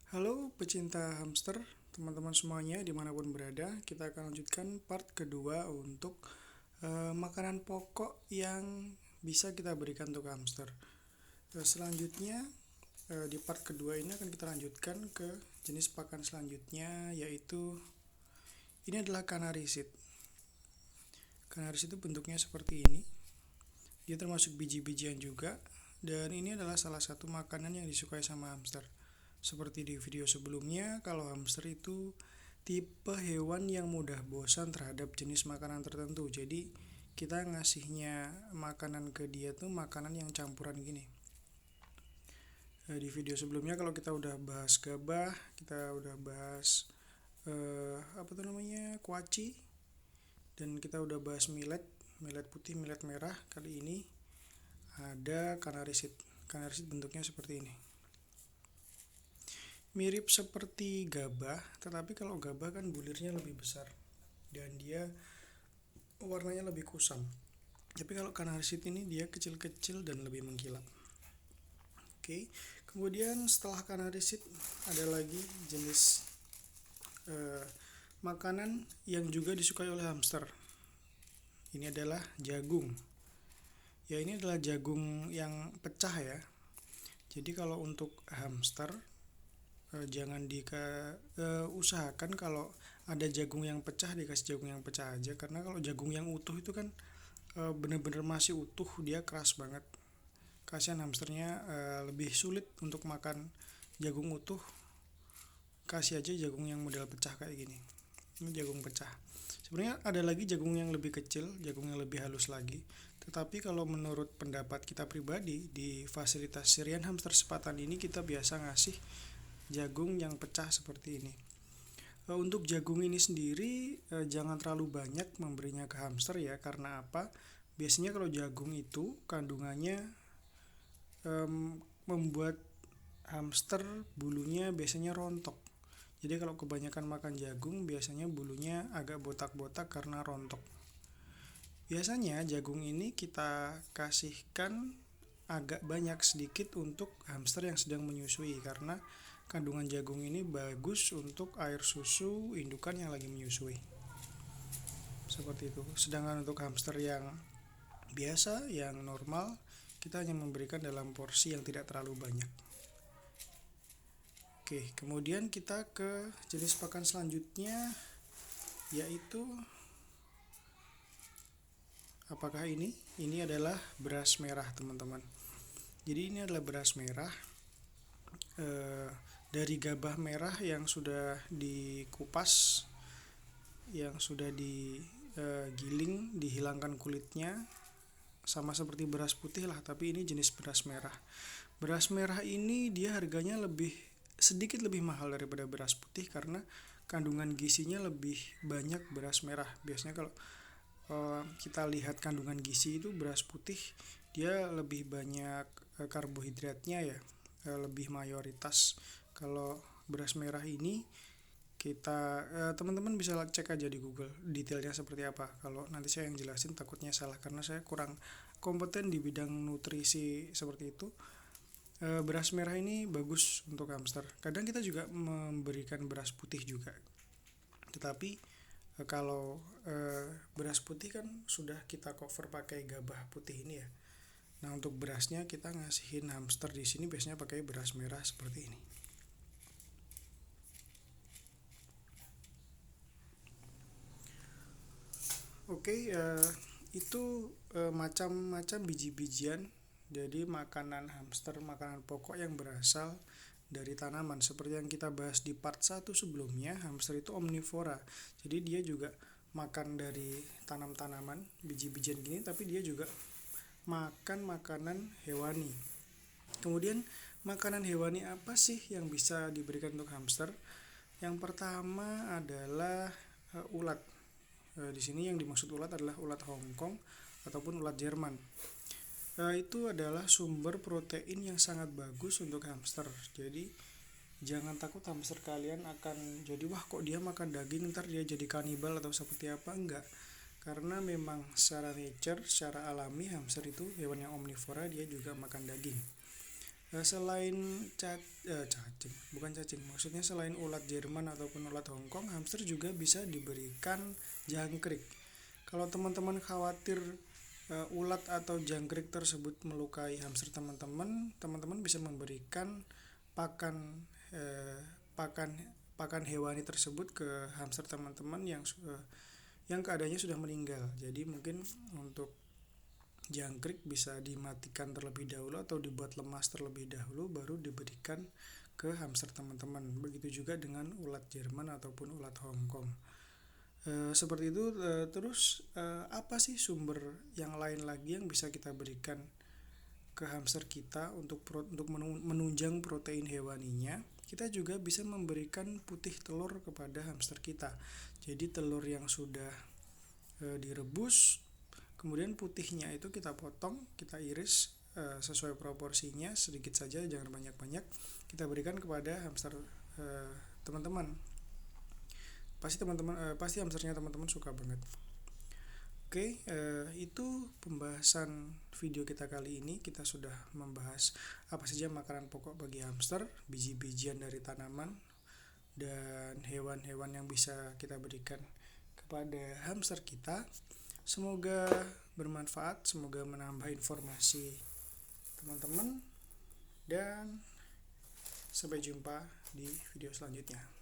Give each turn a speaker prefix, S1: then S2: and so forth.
S1: Halo pecinta hamster, teman-teman semuanya dimanapun berada. Kita akan lanjutkan part kedua untuk makanan pokok yang bisa kita berikan untuk hamster. Selanjutnya di part kedua ini akan kita lanjutkan ke jenis pakan selanjutnya, yaitu ini adalah canary seed. Canary seed itu bentuknya seperti ini. Dia termasuk biji-bijian juga, dan ini adalah salah satu makanan yang disukai sama hamster. Seperti di video sebelumnya, kalau hamster itu tipe hewan yang mudah bosan terhadap jenis makanan tertentu. Jadi kita ngasihnya makanan ke dia tuh makanan yang campuran gini. Di video sebelumnya kalau kita udah bahas gabah, kita udah bahas apa tuh namanya, kuaci, dan kita udah bahas millet, millet putih, millet merah. Kali ini ada canary seed. Canary seed bentuknya seperti ini. Mirip seperti gabah, tetapi kalau gabah kan bulirnya lebih besar dan dia warnanya lebih kusam. Tapi kalau canary seed ini dia kecil-kecil dan lebih mengkilap. Oke, kemudian setelah canary seed ada lagi jenis eh, makanan yang juga disukai oleh hamster. Ini adalah jagung. Ya, ini adalah jagung yang pecah ya. Jadi kalau untuk hamster jangan usahakan kalau ada jagung yang pecah dikasih jagung yang pecah aja, karena kalau jagung yang utuh itu kan bener-bener masih utuh, dia keras banget. Kasihan hamsternya lebih sulit untuk makan jagung utuh. Kasih aja jagung yang model pecah kayak gini. Ini jagung pecah. Sebenarnya ada lagi jagung yang lebih kecil, jagung yang lebih halus lagi. Tetapi kalau menurut pendapat kita pribadi, di fasilitas Syrian Hamster Sepatan ini kita biasa ngasih jagung yang pecah seperti ini. Untuk jagung ini sendiri jangan terlalu banyak memberinya ke hamster ya, karena apa? Biasanya kalau jagung itu kandungannya membuat hamster bulunya biasanya rontok. Jadi kalau kebanyakan makan jagung biasanya bulunya agak botak-botak karena rontok. Biasanya jagung ini kita kasihkan agak banyak sedikit untuk hamster yang sedang menyusui, karena kandungan jagung ini bagus untuk air susu indukan yang lagi menyusui. Seperti itu. Sedangkan untuk hamster yang biasa, yang normal, kita hanya memberikan dalam porsi yang tidak terlalu banyak. Oke, kemudian kita ke jenis pakan selanjutnya, yaitu apakah ini? Ini adalah beras merah, teman-teman. Jadi ini adalah beras merah dari gabah merah yang sudah dikupas, yang sudah digiling, dihilangkan kulitnya, sama seperti beras putih lah, tapi ini jenis beras merah. Beras merah ini dia harganya sedikit lebih mahal daripada beras putih karena kandungan gizinya lebih banyak beras merah. Biasanya kalau kita lihat kandungan gizi itu beras putih dia lebih banyak karbohidratnya ya, lebih mayoritas. Kalau beras merah ini kita teman-teman bisa cek aja di Google detailnya seperti apa. Kalau nanti saya yang jelasin takutnya salah karena saya kurang kompeten di bidang nutrisi seperti itu. Beras merah ini bagus untuk hamster. Kadang kita juga memberikan beras putih juga. Tetapi kalau beras putih kan sudah kita cover pakai gabah putih ini ya. Nah, untuk berasnya kita ngasihin hamster di sini biasanya pakai beras merah seperti ini. Oke, itu macam-macam biji-bijian. Jadi makanan hamster, makanan pokok yang berasal dari tanaman. Seperti yang kita bahas di part 1 sebelumnya, hamster itu omnivora. Jadi dia juga makan dari tanam-tanaman, biji-bijian gini, tapi dia juga makan makanan hewani. Kemudian makanan hewani apa sih yang bisa diberikan untuk hamster? Yang pertama adalah ulat. Di sini yang dimaksud ulat adalah ulat Hong Kong ataupun ulat Jerman. Itu adalah sumber protein yang sangat bagus untuk hamster. Jadi jangan takut hamster kalian akan jadi wah kok dia makan daging ntar dia jadi kanibal atau seperti apa, enggak. Karena memang secara nature, secara alami hamster itu hewan yang omnivora, dia juga makan daging. Selain cacing, bukan cacing, maksudnya selain ulat Jerman ataupun ulat Hongkong, hamster juga bisa diberikan jangkrik. Kalau teman-teman khawatir ulat atau jangkrik tersebut melukai hamster teman-teman, teman-teman bisa memberikan pakan eh, pakan pakan hewani tersebut ke hamster teman-teman yang keadaannya sudah meninggal. Jadi mungkin untuk jangkrik bisa dimatikan terlebih dahulu atau dibuat lemas terlebih dahulu baru diberikan ke hamster teman-teman. Begitu juga dengan ulat Jerman ataupun ulat Hongkong. Seperti itu. Terus apa sih sumber yang lain lagi yang bisa kita berikan ke hamster kita untuk menunjang protein hewaninya? Kita juga bisa memberikan putih telur kepada hamster kita. Jadi telur yang sudah direbus, kemudian putihnya itu kita potong, kita iris sesuai proporsinya, sedikit saja, jangan banyak-banyak. Kita berikan kepada hamster teman-teman. Pasti hamsternya teman-teman suka banget. Oke, itu pembahasan video kita kali ini. Kita sudah membahas apa saja makanan pokok bagi hamster, biji-bijian dari tanaman, dan hewan-hewan yang bisa kita berikan kepada hamster kita. Semoga bermanfaat, semoga menambah informasi teman-teman, dan sampai jumpa di video selanjutnya.